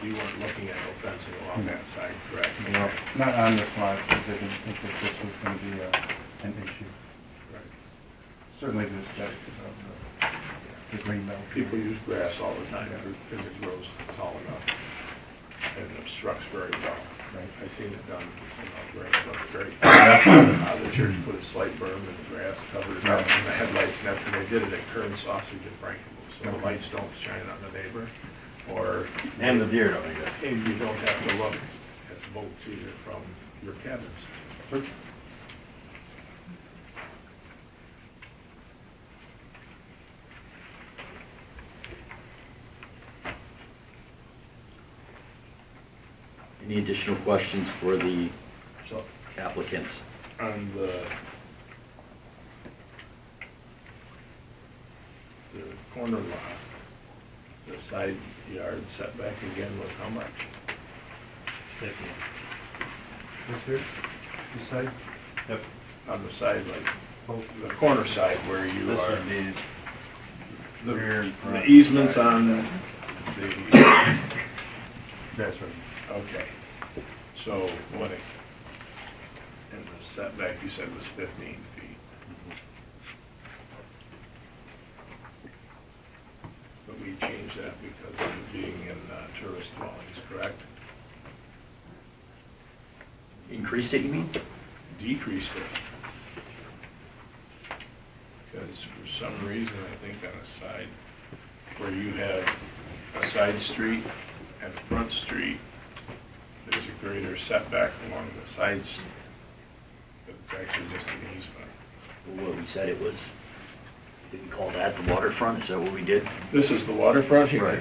you weren't looking at no fencing along that side, correct? No, not on this lot, because I didn't think that this was going to be an issue. Right. Certainly the aesthetics of the green belt. People use grass all the time because it grows tall enough and it obstructs very well. Right. I've seen it done, grass looks great. The church put a slight berm in the grass, covered it up, and the headlights, and after they did it at Kern Sausage at Frankenmuth, so the lights don't shine on the neighbor, or... And the deer don't get it. And you don't have to look at the boats either from your cabins. Any additional questions for the So applicants? on the corner lot, the side yard setback again was how much? 50. This here, this side? Yep. On the side, like, the corner side where you This are, would be the rear and front. the easements side. on the, That's right. okay. So what it, and the setback you said was 15 feet. But we changed that because of it being in tourist dwellings, correct? Increased it, you mean? Decreased it. Because for some reason, I think on a side, where you have a side street and a front street, there's a greater setback along the sides, but it's actually just an easement. What we said it was, did we call that the waterfront? Is that what we did? This is the waterfront here. Right.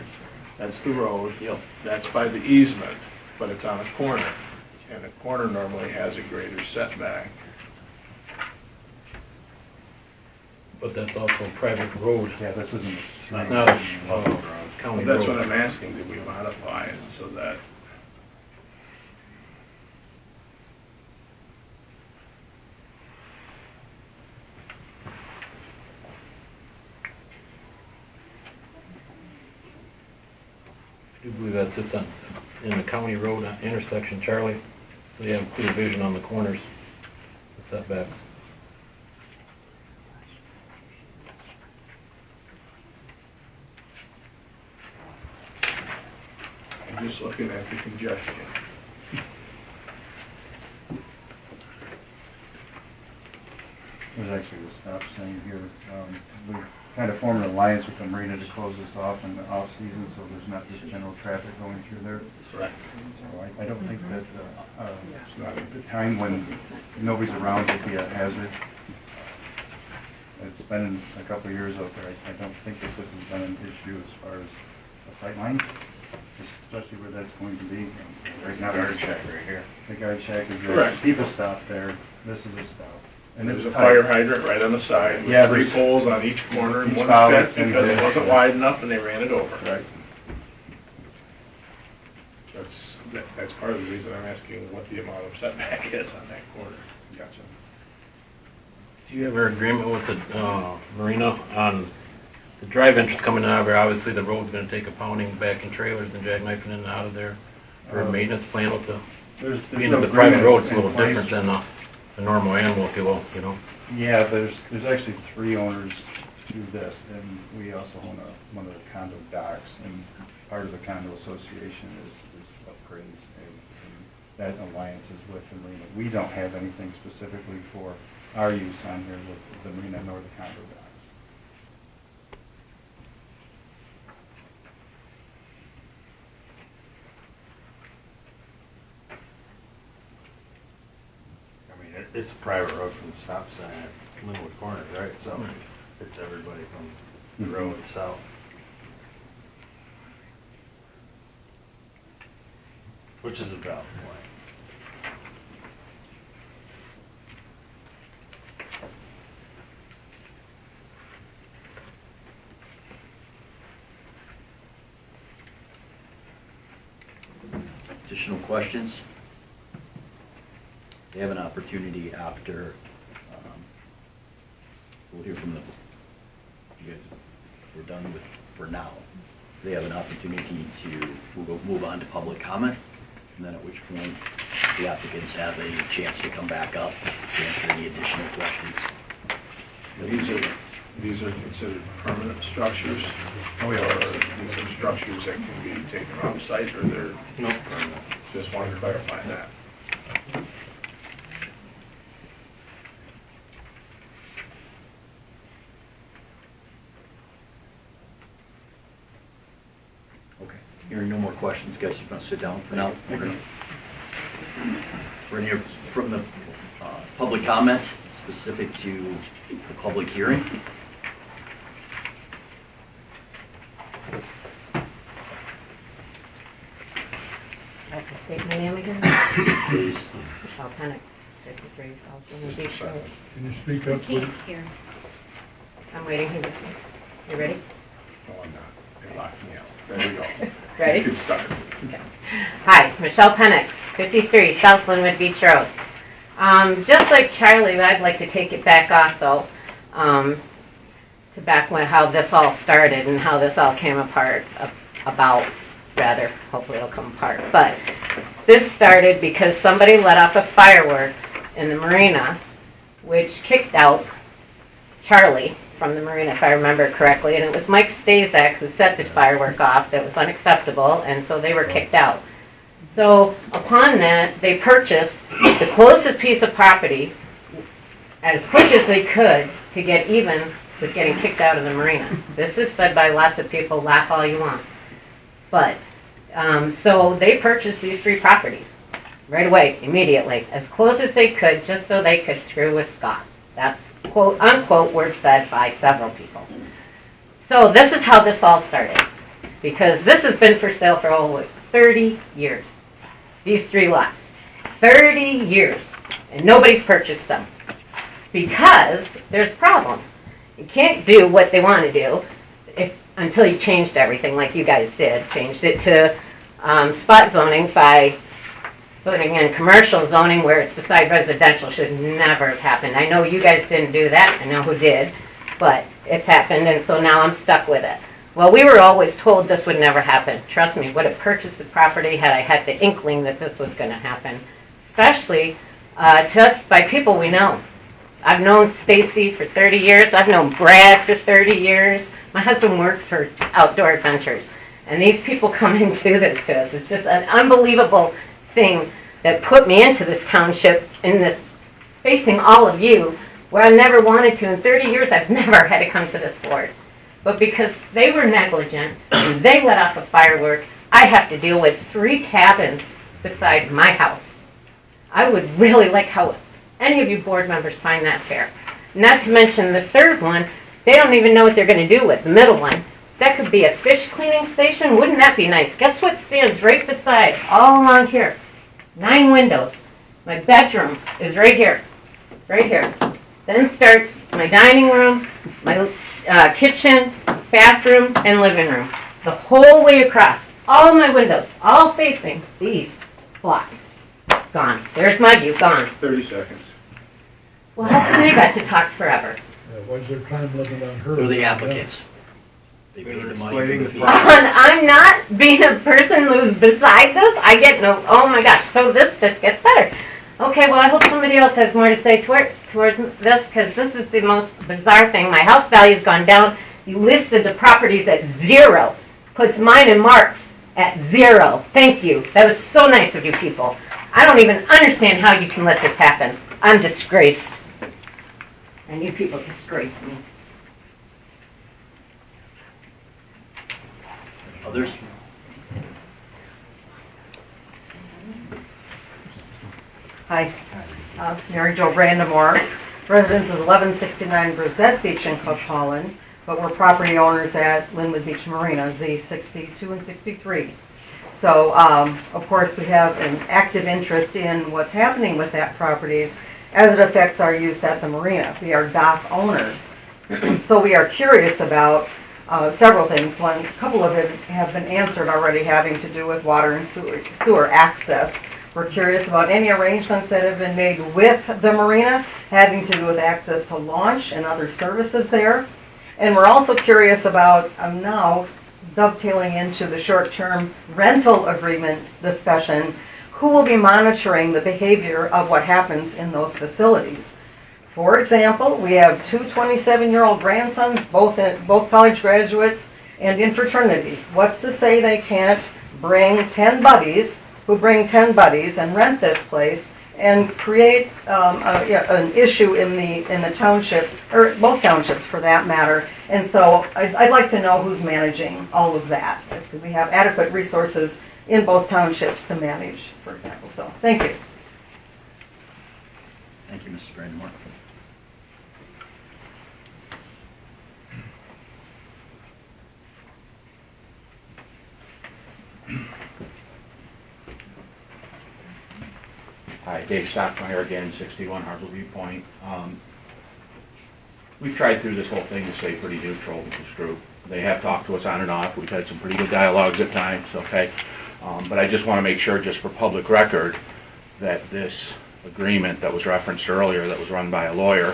That's the road. Yep. That's by the easement, but it's on a corner. And a corner normally has a greater setback. But that's also a private road, Yeah, this isn't. not a county road. That's what I'm asking, did we modify it so that I do believe that's just in the county road intersection, Charlie. So you have clear vision on the corners, the setbacks. I'm just looking at the congestion. There's actually a stop sign here. We kind of formed an alliance with the marina to close this off in the off-season, so there's not this general traffic going through there. Correct. So I don't think that It's not the time when nobody's around would be a hazard. It's been a couple of years out there. I don't think that this has been an issue as far as a sight line, especially where that's going to be. There's no guard shack right here. The guard shack is there. Correct. People stop there. This is a stop. And there's it's a tight. fire hydrant right on the side with Yeah, 3 there's- poles on each corner and Each one's bollar fixed and because it the- wasn't wide enough and they ran it over. Right. That's part of the reason I'm asking what the amount of setback is on that corner. Gotcha. Do you have an agreement with the marina on the drive entrance coming out of there? Obviously, the road's gonna take a pounding back in trailers and jackknifing in and out of there. For a maintenance plan with the, There's being no it's a private agreement road, it's a in little place. different than a normal animal, if you will, you know? Yeah, there's actually 3 owners to this, and we also own one of the condo docks, and part of the condo association is upgrades, and that alliance is with the marina. We don't have anything specifically for our use on here with the marina nor the condo docks. I mean, it's a private road from the stop sign at Linwood Corners, right? So it's everybody from the road south. Which is a valid point. Additional questions? They have an opportunity after, we'll hear from the, you guys, we're done with, for now. they have an opportunity to move on to public comment, and then at which point the applicants have a chance to come back up to answer any additional questions. These are considered permanent structures? Oh, yeah. Or these are structures that can be taken off site, or they're No. permanent? Just wanted to clarify that. Okay. Hearing no more questions, guys, you want to sit down for now? For any from the public comment specific to the public hearing? I have to state my name again. Please. Michelle Penix, 53 South Beach Road. Can you speak up, please? Here. I'm waiting here. You ready? No, I'm not. They locked me out. There we go. Ready? You can start. Hi, Michelle Penix, 53 South Linwood Beach Road. Just like Charlie, I'd like to take it back also to back when how this all started and how this all came apart, hopefully it'll come apart. But this started because somebody let off a fireworks in the marina, which kicked out Charlie from the marina, if I remember correctly, and it was Mike Stazak who set the firework off that was unacceptable, and so they were kicked out. So upon that, they purchased the closest piece of property as quick as they could to get even with getting kicked out of the marina. This is said by lots of people, laugh all you want. But, so they purchased these 3 properties right away, immediately, as close as they could, just so they could screw with Scott. That's quote unquote words said by several people. So this is how this all started, because this has been for sale for over 30 years. These 3 lots, 30 years, and nobody's purchased them because there's a problem. You can't do what they want to do until you changed everything like you guys did. Changed it to spot zoning by putting in commercial zoning where it's beside residential. Should never have happened. I know you guys didn't do that. I know who did, but it's happened, and so now I'm stuck with it. Well, we were always told this would never happen. Trust me, would have purchased the property had I had the inkling that this was going to happen, especially to us by people we know. I've known Stacy for 30 years. I've known Brad for 30 years. My husband works for Outdoor Adventures, and these people come and do this to us. It's just an unbelievable thing that put me into this township, in this, facing all of you, where I never wanted to. In 30 years, I've never had to come to this board. But because they were negligent and they let off a firework, I have to deal with 3 cabins beside my house. I would really like how any of you board members find that fair. Not to mention the 3rd one, they don't even know what they're going to do with the middle one. That could be a fish cleaning station. Wouldn't that be nice? Guess what stands right beside, all along here? 9 windows. My bedroom is right here. Right here. Then starts my dining room, my kitchen, bathroom, and living room. The whole way across. All my windows, all facing the east block. Gone. There's my view, gone. 30 seconds. Well, how come they got to talk forever? What's their time limit on her? They're the applicants. They paid the money for the fee. I'm not being a person who's beside this. I get no, oh my gosh, so this just gets better. Okay, well, I hope somebody else has more to say towards this, because this is the most bizarre thing. My house value's gone down. You listed the properties at 0. Puts mine and Mark's at 0. Thank you. That was so nice of you people. I don't even understand how you can let this happen. I'm disgraced. And you people disgrace me. Others? Hi, Mary Jo Brandamore. Residence is 1169 Brissette Beach in Cook Holland, but we're property owners at Linwood Beach Marina, Z62 and 63. So, of course, we have an active interest in what's happening with that properties as it affects our use at the marina. We are dock owners. So we are curious about several things. One, a couple of it have been answered already, having to do with water and sewer access. We're curious about any arrangements that have been made with the marina having to do with access to launch and other services there. And we're also curious about now dovetailing into the short-term rental agreement discussion, who will be monitoring the behavior of what happens in those facilities? For example, we have two 27-year-old grandsons, both college graduates and in fraternities. What's to say they can't bring 10 buddies, who bring 10 buddies and rent this place and create an issue in the township, or both townships for that matter. And so I'd like to know who's managing all of that. If we have adequate resources in both townships to manage, for example. So, thank you. Thank you, Mrs. Brandmore. Hi, Dave Stockmeyer again, 61 Harville Viewpoint. We've tried through this whole thing to stay pretty neutral with this group. They have talked to us on and off. We've had some pretty good dialogues at times, okay? But I just want to make sure, just for public record, that this agreement that was referenced earlier, that was run by a lawyer,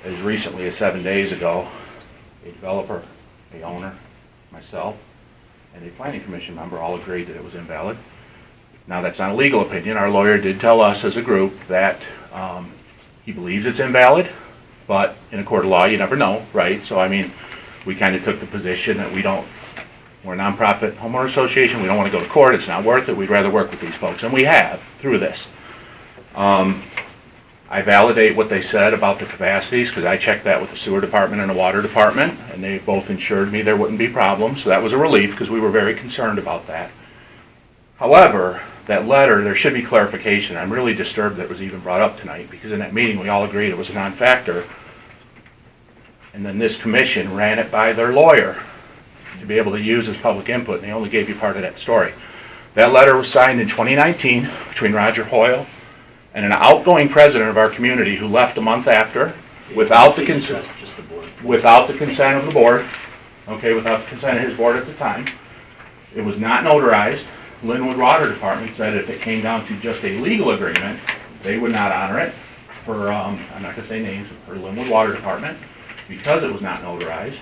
as recently as 7 days ago, a developer, a owner, myself, and a planning commission member all agreed that it was invalid. Now, that's not a legal opinion. Our lawyer did tell us as a group that he believes it's invalid, but in a court of law, you never know, right? So, I mean, we kind of took the position that we're a nonprofit homeowner association. We don't want to go to court. It's not worth it. We'd rather work with these folks, and we have through this. I validate what they said about the capacities because I checked that with the sewer department and the water department, and they both assured me there wouldn't be problems. So that was a relief because we were very concerned about that. However, that letter, there should be clarification. I'm really disturbed that it was even brought up tonight because in that meeting we all agreed it was a non-factor. And then this commission ran it by their lawyer to be able to use as public input, and they only gave you part of that story. That letter was signed in 2019 between Roger Hoyle and an outgoing president of our community who left a month after without the consent of the board, okay, without the consent of his board at the time. It was not notarized. Linwood Water Department said if it came down to just a legal agreement, they would not honor it for, I'm not going to say names, for Linwood Water Department because it was not notarized.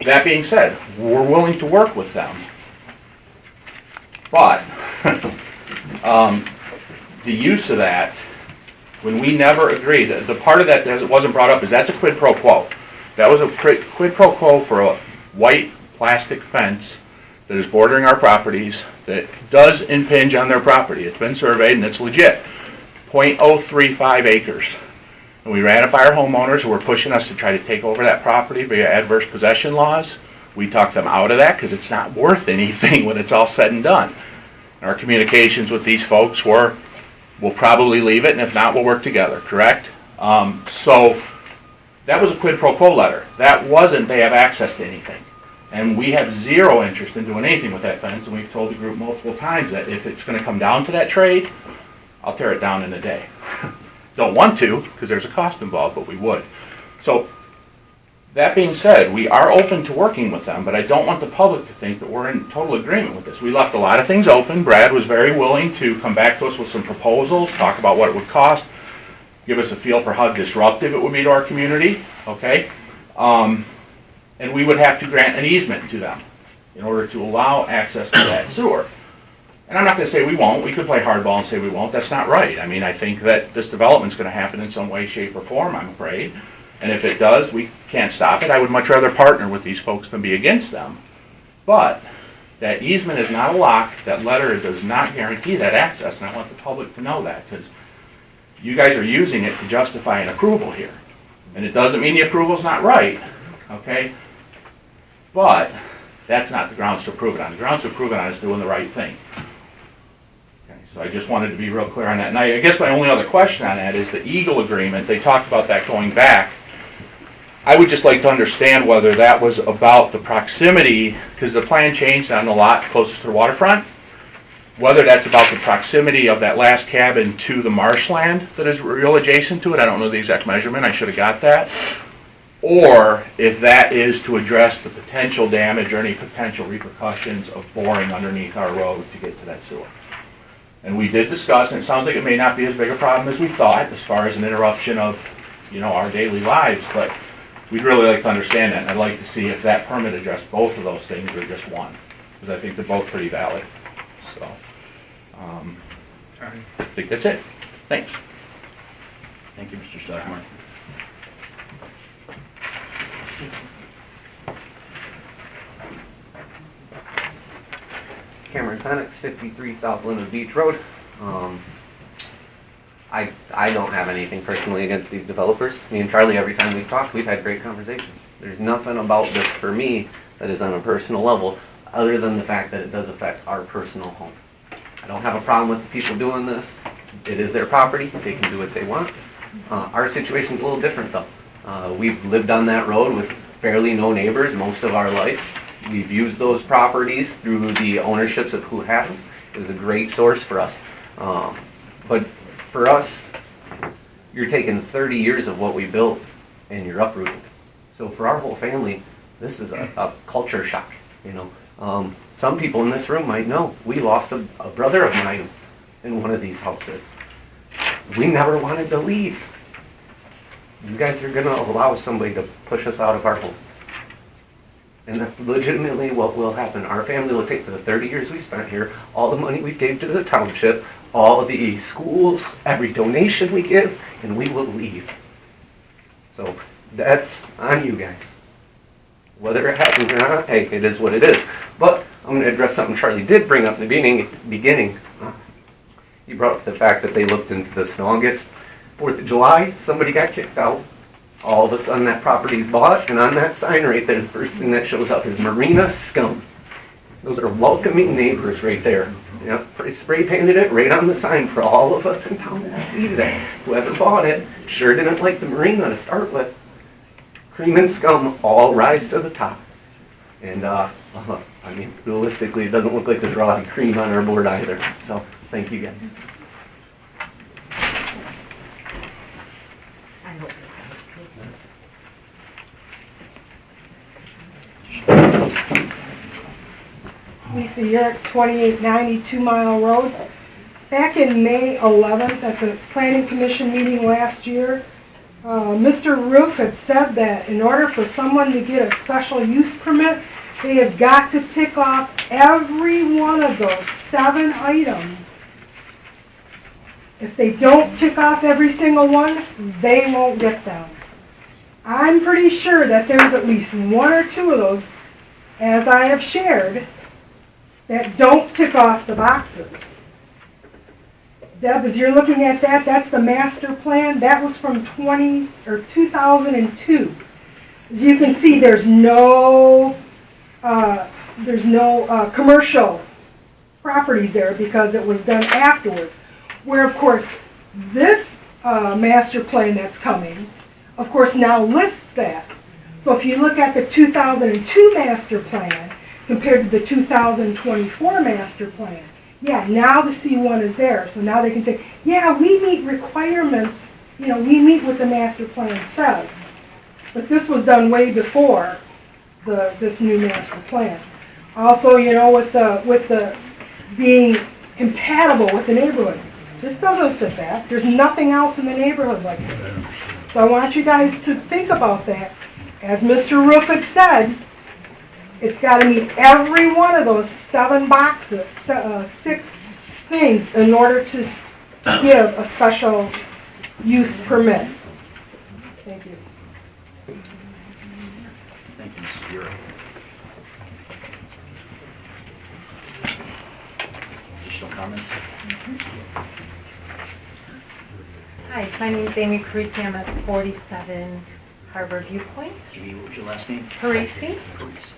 That being said, we're willing to work with them. But the use of that, when we never agreed, the part of that that wasn't brought up is that's a quid pro quo. That was a quid pro quo for a white plastic fence that is bordering our properties that does impinge on their property. It's been surveyed and it's legit. 0.035 acres. And we ran it by our homeowners who were pushing us to try to take over that property via adverse possession laws. We talked them out of that because it's not worth anything when it's all said and done. Our communications with these folks were, we'll probably leave it, and if not, we'll work together, correct? So that was a quid pro quo letter. That wasn't they have access to anything. And we have zero interest in doing anything with that fence, and we've told the group multiple times that if it's going to come down to that trade, I'll tear it down in a day. Don't want to, because there's a cost involved, but we would. So that being said, we are open to working with them, but I don't want the public to think that we're in total agreement with this. We left a lot of things open. Brad was very willing to come back to us with some proposals, talk about what it would cost, give us a feel for how disruptive it would be to our community, okay? And we would have to grant an easement to them in order to allow access to that sewer. And I'm not going to say we won't. We could play hardball and say we won't. That's not right. I mean, I think that this development is going to happen in some way, shape, or form, I'm afraid. And if it does, we can't stop it. I would much rather partner with these folks than be against them. But that easement is not a lock. That letter does not guarantee that access, and I want the public to know that because you guys are using it to justify an approval here. And it doesn't mean the approval's not right, okay? But that's not the grounds to approve it on. The grounds to approve it on is doing the right thing. Okay, so I just wanted to be real clear on that. And I guess my only other question on that is the Eagle agreement. They talked about that going back. I would just like to understand whether that was about the proximity, because the plan changed on the lot closest to the waterfront, whether that's about the proximity of that last cabin to the marshland that is real adjacent to it. I don't know the exact measurement. I should have got that. Or if that is to address the potential damage or any potential repercussions of boring underneath our road to get to that sewer. And we did discuss, and it sounds like it may not be as big a problem as we thought as far as an interruption of, our daily lives, but we'd really like to understand that, and I'd like to see if that permit addressed both of those things or just one, because I think they're both pretty valid, so. I think that's it. Thanks. Thank you, Mr. Stockmar. Cameron Penix, 53 South Linwood Beach Road. I don't have anything personally against these developers. Me and Charlie, every time we've talked, we've had great conversations. There's nothing about this for me that is on a personal level, other than the fact that it does affect our personal home. I don't have a problem with the people doing this. It is their property. They can do what they want. Our situation's a little different, though. We've lived on that road with fairly no neighbors most of our life. We've used those properties through the ownerships of who have them. It was a great source for us. But for us, you're taking 30 years of what we built and you're uprooting. So for our whole family, this is a culture shock, you know. Some people in this room might know. We lost a brother of mine in one of these houses. We never wanted to leave. You guys are going to allow somebody to push us out of our home. And that's legitimately what will happen. Our family will take the 30 years we spent here, all the money we gave to the township, all of the schools, every donation we give, and we will leave. So that's on you guys. Whether it happens or not, hey, it is what it is. But I'm going to address something Charlie did bring up in the beginning. He brought up the fact that they looked into this in August. 4th of July, somebody got kicked out. All of a sudden that property's bought, and on that sign right there, the first thing that shows up is Marina Scum. Those are welcoming neighbors right there. Yep, spray painted it right on the sign for all of us in town to see that. Whoever bought it sure didn't like the marina to start with. Cream and scum all rise to the top. And, I mean, realistically, it doesn't look like there's a lot of cream on our board either. So, thank you guys. Lisa Yerrick, 2890 2 Mile Road. Back in May 11th at the Planning Commission meeting last year, Mr. Roof had said that in order for someone to get a special use permit, they have got to tick off every one of those 7 items. If they don't tick off every single one, they won't get them. I'm pretty sure that there's at least 1 or 2 of those, as I have shared, that don't tick off the boxes. Deb, as you're looking at that, that's the master plan. That was from 2002. As you can see, there's no commercial properties there because it was done afterwards. Where, of course, this master plan that's coming, of course, now lists that. So if you look at the 2002 master plan compared to the 2024 master plan, yeah, now the C1 is there. So now they can say, yeah, we meet requirements, you know, we meet what the master plan says. But this was done way before this new master plan. Also, you know, with the being compatible with the neighborhood. This doesn't fit that. There's nothing else in the neighborhood like this. So I want you guys to think about that. As Mr. Roof had said, it's got to meet every one of those 7 boxes, 6 things in order to give a special use permit. Thank you. Thank you, Mrs. Bureau. Additional comments? Hi, my name is Amy Parisi. I'm at 47 Harbor Viewpoint. Amy, what was your last name? Parisi. Parisi.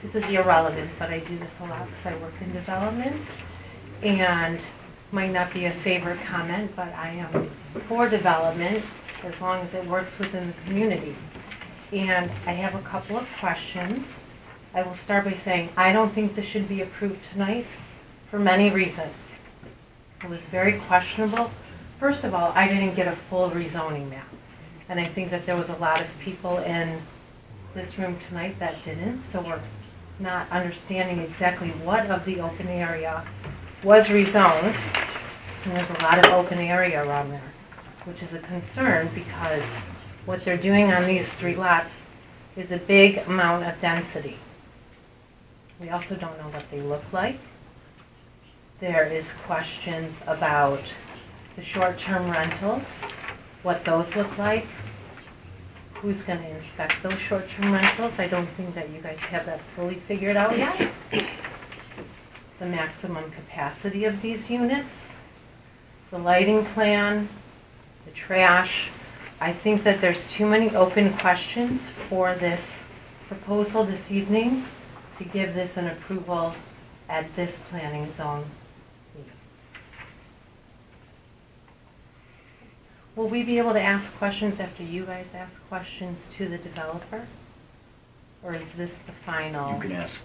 This is irrelevant, but I do this a lot because I work in development. And might not be a favorite comment, but I am for development as long as it works within the community. And I have a couple of questions. I will start by saying I don't think this should be approved tonight for many reasons. It was very questionable. First of all, I didn't get a full rezoning map. And I think that there was a lot of people in this room tonight that didn't, so we're not understanding exactly what of the open area was rezoned. And there's a lot of open area around there, which is a concern because what they're doing on these 3 lots is a big amount of density. We also don't know what they look like. There is questions about the short-term rentals, what those look like. Who's going to inspect those short-term rentals? I don't think that you guys have that fully figured out yet. The maximum capacity of these units, the lighting plan, the trash. I think that there's too many open questions for this proposal this evening to give this an approval at this planning zone meeting. Will we be able to ask questions after you guys ask questions to the developer? Or is this the final? You can ask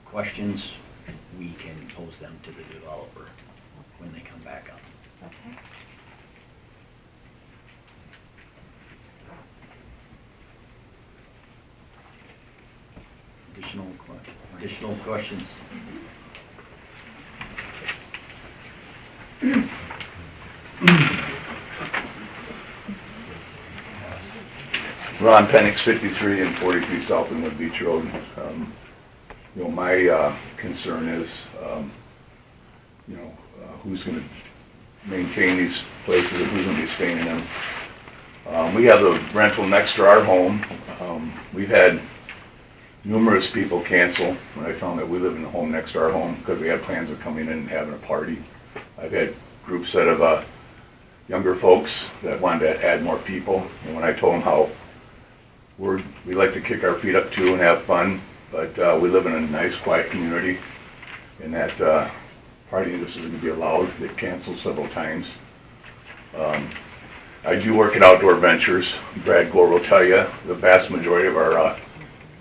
questions, we can pose them to the developer when they come back up. Okay. Additional questions? Ron Penix, 53 and 43 South Inwood Beach Road. My concern is, who's going to maintain these places and who's going to be staying in them. We have the rental next to our home. We've had numerous people cancel when I tell them that we live in the home next to our home because they had plans of coming in and having a party. I've had groups that have younger folks that wanted to add more people, and when I told them how we like to kick our feet up too and have fun, but we live in a nice, quiet community, and that partying just isn't going to be allowed. They've canceled several times. I do work at Outdoor Ventures. Brad Gore will tell you the vast majority of our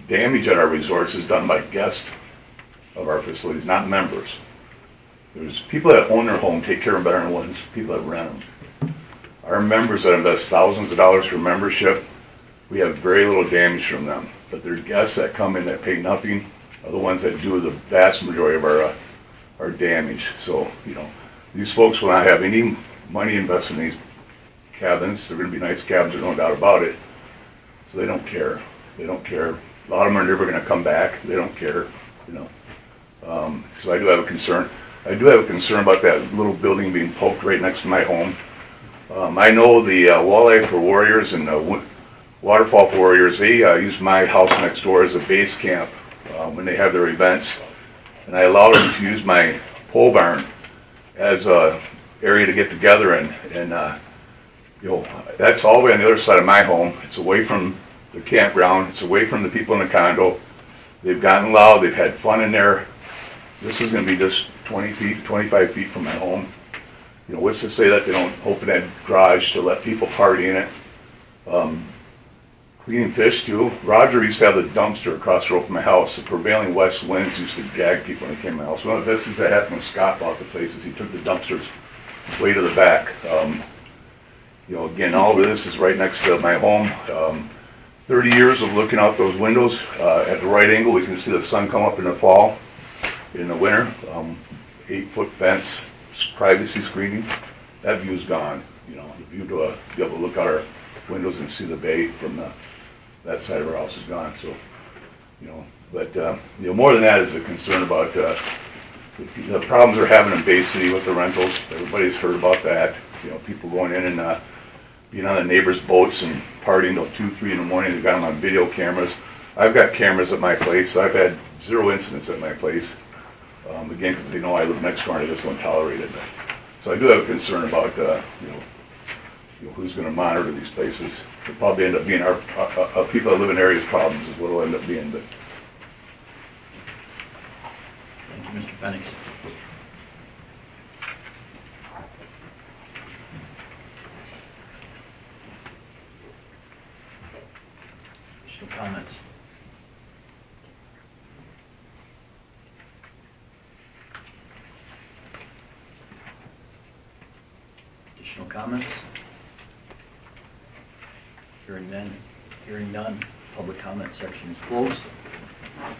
damage at our resorts is done by guests of our facilities, not members. There's people that own their home take care of them better than ones people that rent them. Our members that invest thousands of dollars for membership, we have very little damage from them. But their guests that come in that pay nothing are the ones that do the vast majority of our damage. So, these folks will not have any money invested in these cabins. They're going to be nice cabins, there's no doubt about it. So they don't care. They don't care. A lot of them are never going to come back. They don't care, So I do have a concern. I do have a concern about that little building being poked right next to my home. I know the Walleye for Warriors and the Waterfall for Warriors, they use my house next door as a base camp when they have their events. And I allow them to use my pole barn as a area to get together in. And, that's all the way on the other side of my home. It's away from the campground. It's away from the people in the condo. They've gotten loud. They've had fun in there. This is going to be just 20 feet, 25 feet from my home. What's to say that they don't open that garage to let people party in it? Cleaning fish too. Roger used to have the dumpster across the road from my house. The prevailing west winds used to gag people when they came to my house. One of the best things that happened when Scott bought the place is he took the dumpsters way to the back. Again, all of this is right next to my home. 30 years of looking out those windows at the right angle, we can see the sun come up in the fall, in the winter. 8-foot fence, privacy screening. That view's gone. The view to be able to look out our windows and see the bay from that side of our house is gone. So, but more than that is a concern about the problems they're having in Bay City with the rentals. Everybody's heard about that. People going in and being on the neighbors' boats and partying till 2, 3 in the morning. They've got them on video cameras. I've got cameras at my place. I've had 0 incidents at my place. Again, because they know I live next door and I just won't tolerate it. So I do have a concern about who's going to monitor these places. It'll probably end up being our people that live in areas' problems is what it'll end up being. But Thank you, Mr. Penix. Additional comments? Additional comments? Hearing none, public comment section is closed. I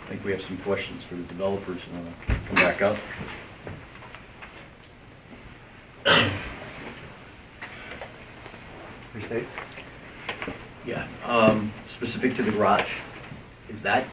think we have some questions for the developers. Come back up. Restate? Yeah. specific to the garage, is that